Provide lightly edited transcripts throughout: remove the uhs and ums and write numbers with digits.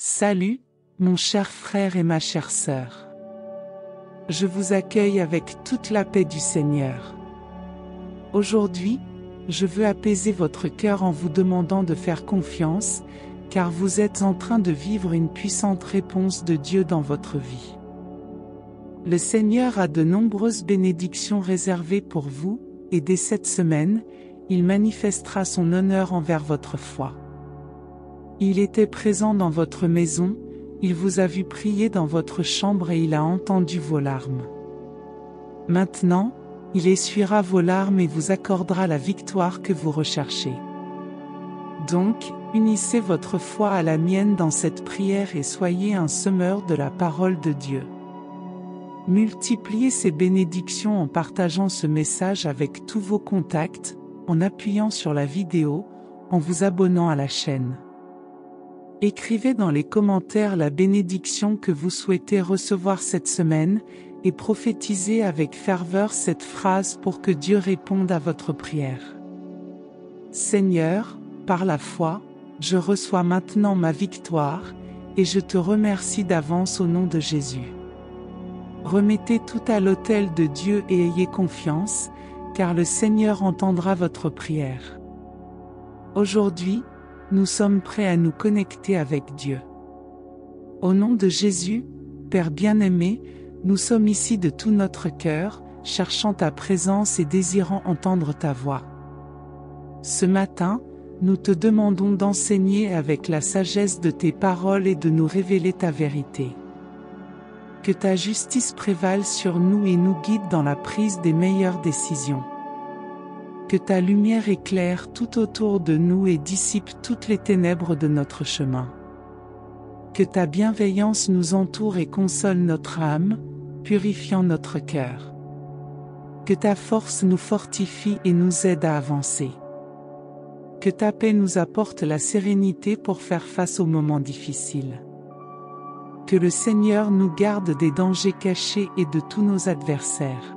Salut, mon cher frère et ma chère sœur. Je vous accueille avec toute la paix du Seigneur. Aujourd'hui, je veux apaiser votre cœur en vous demandant de faire confiance, car vous êtes en train de vivre une puissante réponse de Dieu dans votre vie. Le Seigneur a de nombreuses bénédictions réservées pour vous, et dès cette semaine, il manifestera son honneur envers votre foi. Il était présent dans votre maison, il vous a vu prier dans votre chambre et il a entendu vos larmes. Maintenant, il essuiera vos larmes et vous accordera la victoire que vous recherchez. Donc, unissez votre foi à la mienne dans cette prière et soyez un semeur de la parole de Dieu. Multipliez ces bénédictions en partageant ce message avec tous vos contacts, en appuyant sur la vidéo, en vous abonnant à la chaîne. Écrivez dans les commentaires la bénédiction que vous souhaitez recevoir cette semaine, et prophétisez avec ferveur cette phrase pour que Dieu réponde à votre prière. Seigneur, par la foi, je reçois maintenant ma victoire, et je te remercie d'avance au nom de Jésus. Remettez tout à l'autel de Dieu et ayez confiance, car le Seigneur entendra votre prière. Aujourd'hui, nous sommes prêts à nous connecter avec Dieu. Au nom de Jésus, Père bien-aimé, nous sommes ici de tout notre cœur, cherchant ta présence et désirant entendre ta voix. Ce matin, nous te demandons d'enseigner avec la sagesse de tes paroles et de nous révéler ta vérité. Que ta justice prévale sur nous et nous guide dans la prise des meilleures décisions. Que ta lumière éclaire tout autour de nous et dissipe toutes les ténèbres de notre chemin. Que ta bienveillance nous entoure et console notre âme, purifiant notre cœur. Que ta force nous fortifie et nous aide à avancer. Que ta paix nous apporte la sérénité pour faire face aux moments difficiles. Que le Seigneur nous garde des dangers cachés et de tous nos adversaires.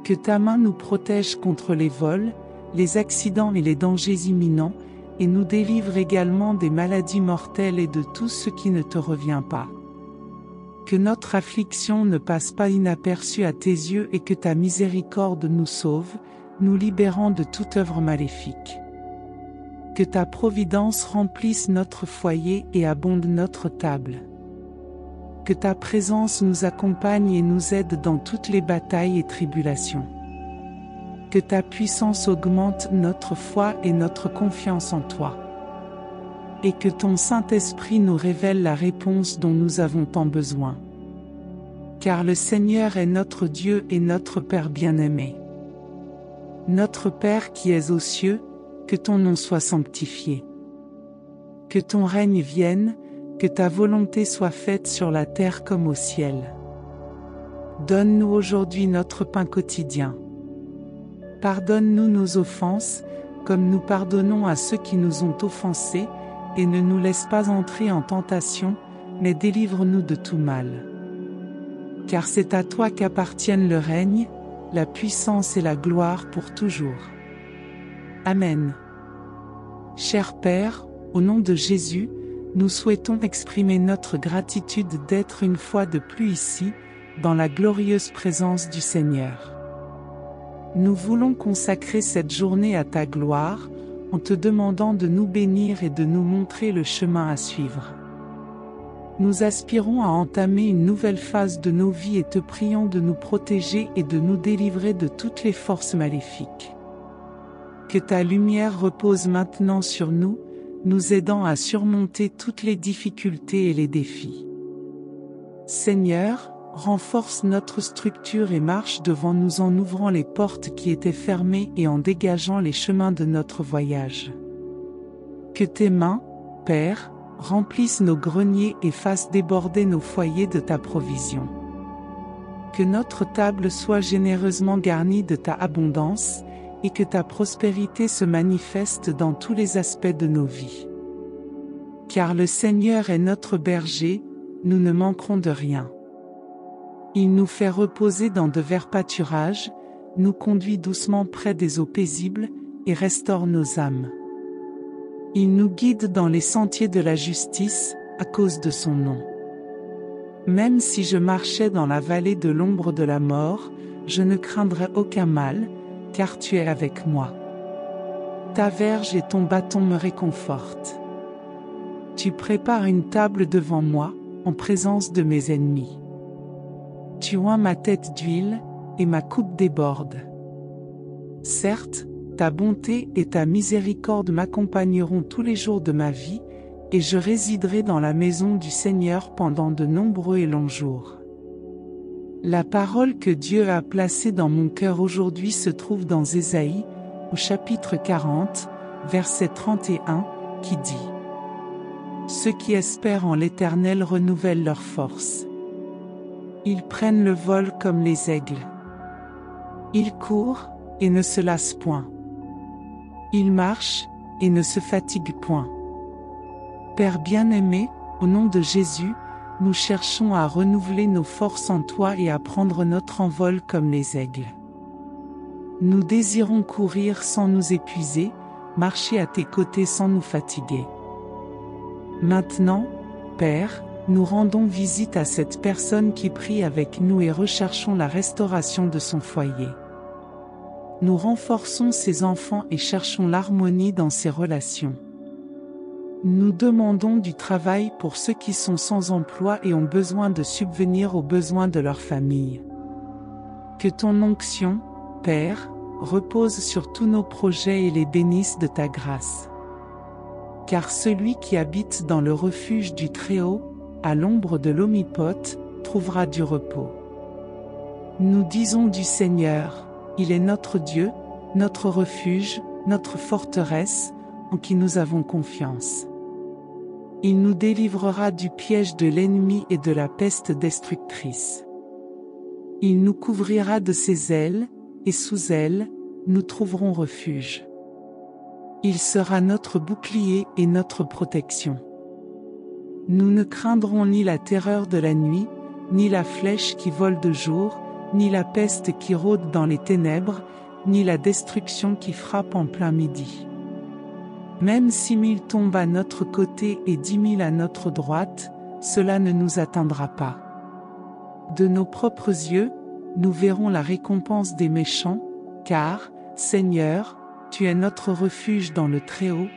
Que ta main nous protège contre les vols, les accidents et les dangers imminents, et nous délivre également des maladies mortelles et de tout ce qui ne te revient pas. Que notre affliction ne passe pas inaperçue à tes yeux et que ta miséricorde nous sauve, nous libérant de toute œuvre maléfique. Que ta providence remplisse notre foyer et abonde notre table. Que ta présence nous accompagne et nous aide dans toutes les batailles et tribulations. Que ta puissance augmente notre foi et notre confiance en toi. Et que ton Saint-Esprit nous révèle la réponse dont nous avons tant besoin. Car le Seigneur est notre Dieu et notre Père bien-aimé. Notre Père qui es aux cieux, que ton nom soit sanctifié. Que ton règne vienne, que ta volonté soit faite sur la terre comme au ciel. Donne-nous aujourd'hui notre pain quotidien. Pardonne-nous nos offenses, comme nous pardonnons à ceux qui nous ont offensés, et ne nous laisse pas entrer en tentation, mais délivre-nous de tout mal. Car c'est à toi qu'appartiennent le règne, la puissance et la gloire pour toujours. Amen. Cher Père, au nom de Jésus, nous souhaitons exprimer notre gratitude d'être une fois de plus ici, dans la glorieuse présence du Seigneur. Nous voulons consacrer cette journée à ta gloire, en te demandant de nous bénir et de nous montrer le chemin à suivre. Nous aspirons à entamer une nouvelle phase de nos vies et te prions de nous protéger et de nous délivrer de toutes les forces maléfiques. Que ta lumière repose maintenant sur nous, nous aidant à surmonter toutes les difficultés et les défis. Seigneur, renforce notre structure et marche devant nous en ouvrant les portes qui étaient fermées et en dégageant les chemins de notre voyage. Que tes mains, Père, remplissent nos greniers et fassent déborder nos foyers de ta provision. Que notre table soit généreusement garnie de ta abondance, et que ta prospérité se manifeste dans tous les aspects de nos vies. Car le Seigneur est notre berger, nous ne manquerons de rien. Il nous fait reposer dans de verts pâturages, nous conduit doucement près des eaux paisibles, et restaure nos âmes. Il nous guide dans les sentiers de la justice, à cause de son nom. Même si je marchais dans la vallée de l'ombre de la mort, je ne craindrai aucun mal, car tu es avec moi. Ta verge et ton bâton me réconfortent. Tu prépares une table devant moi, en présence de mes ennemis. Tu oins ma tête d'huile, et ma coupe déborde. Certes, ta bonté et ta miséricorde m'accompagneront tous les jours de ma vie, et je résiderai dans la maison du Seigneur pendant de nombreux et longs jours. La parole que Dieu a placée dans mon cœur aujourd'hui se trouve dans Ésaïe, au chapitre 40, verset 31, qui dit : Ceux qui espèrent en l'Éternel renouvellent leur force. Ils prennent le vol comme les aigles. Ils courent et ne se lassent point. Ils marchent et ne se fatiguent point. Père bien-aimé, au nom de Jésus, nous cherchons à renouveler nos forces en toi et à prendre notre envol comme les aigles. Nous désirons courir sans nous épuiser, marcher à tes côtés sans nous fatiguer. Maintenant, Père, nous rendons visite à cette personne qui prie avec nous et recherchons la restauration de son foyer. Nous renforçons ses enfants et cherchons l'harmonie dans ses relations. Nous demandons du travail pour ceux qui sont sans emploi et ont besoin de subvenir aux besoins de leur famille. Que ton onction, Père, repose sur tous nos projets et les bénisse de ta grâce. Car celui qui habite dans le refuge du Très-Haut, à l'ombre de l'Omnipote, trouvera du repos. Nous disons du Seigneur, il est notre Dieu, notre refuge, notre forteresse, en qui nous avons confiance. Il nous délivrera du piège de l'ennemi et de la peste destructrice. Il nous couvrira de ses ailes, et sous elles, nous trouverons refuge. Il sera notre bouclier et notre protection. Nous ne craindrons ni la terreur de la nuit, ni la flèche qui vole de jour, ni la peste qui rôde dans les ténèbres, ni la destruction qui frappe en plein midi. Même 6 000 tombent à notre côté et 10 000 à notre droite, cela ne nous atteindra pas. De nos propres yeux, nous verrons la récompense des méchants, car, Seigneur, tu es notre refuge dans le Très-Haut,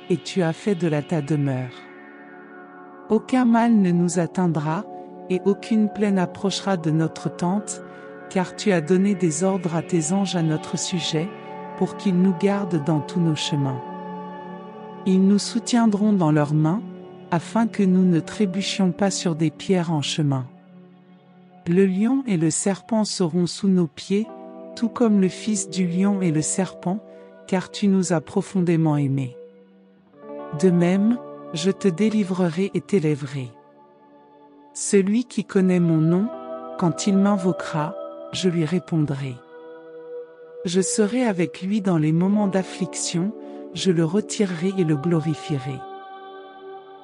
et tu as fait de là ta demeure. Aucun mal ne nous atteindra, et aucune plaie n'approchera de notre tente, car tu as donné des ordres à tes anges à notre sujet, pour qu'ils nous gardent dans tous nos chemins. Ils nous soutiendront dans leurs mains, afin que nous ne trébuchions pas sur des pierres en chemin. Le lion et le serpent seront sous nos pieds, tout comme le Fils du lion et le serpent, car tu nous as profondément aimés. De même, je te délivrerai et t'élèverai. Celui qui connaît mon nom, quand il m'invoquera, je lui répondrai. Je serai avec lui dans les moments d'affliction, je le retirerai et le glorifierai.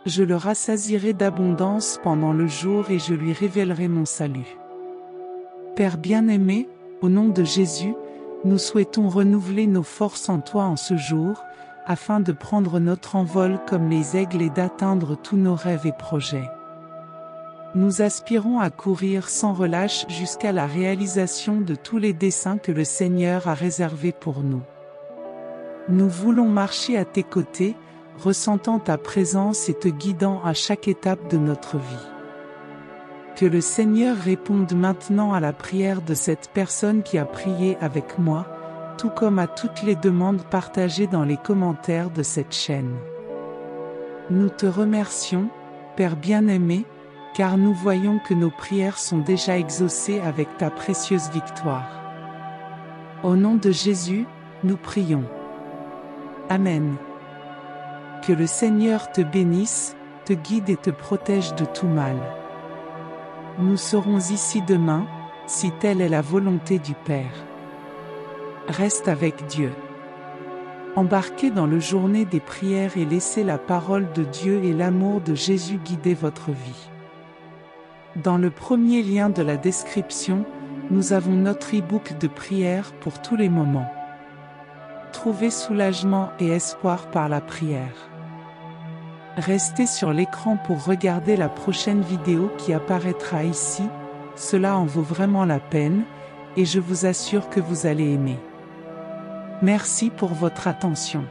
Je le rassasierai d'abondance pendant le jour et je lui révélerai mon salut. Père bien-aimé, au nom de Jésus, nous souhaitons renouveler nos forces en toi en ce jour, afin de prendre notre envol comme les aigles et d'atteindre tous nos rêves et projets. Nous aspirons à courir sans relâche jusqu'à la réalisation de tous les desseins que le Seigneur a réservés pour nous. Nous voulons marcher à tes côtés, ressentant ta présence et te guidant à chaque étape de notre vie. Que le Seigneur réponde maintenant à la prière de cette personne qui a prié avec moi, tout comme à toutes les demandes partagées dans les commentaires de cette chaîne. Nous te remercions, Père bien-aimé, car nous voyons que nos prières sont déjà exaucées avec ta précieuse victoire. Au nom de Jésus, nous prions. Amen. Que le Seigneur te bénisse, te guide et te protège de tout mal. Nous serons ici demain, si telle est la volonté du Père. Reste avec Dieu. Embarquez dans le journée des prières et laissez la parole de Dieu et l'amour de Jésus guider votre vie. Dans le premier lien de la description, nous avons notre e-book de prière pour tous les moments. Trouvez soulagement et espoir par la prière. Restez sur l'écran pour regarder la prochaine vidéo qui apparaîtra ici, cela en vaut vraiment la peine, et je vous assure que vous allez aimer. Merci pour votre attention.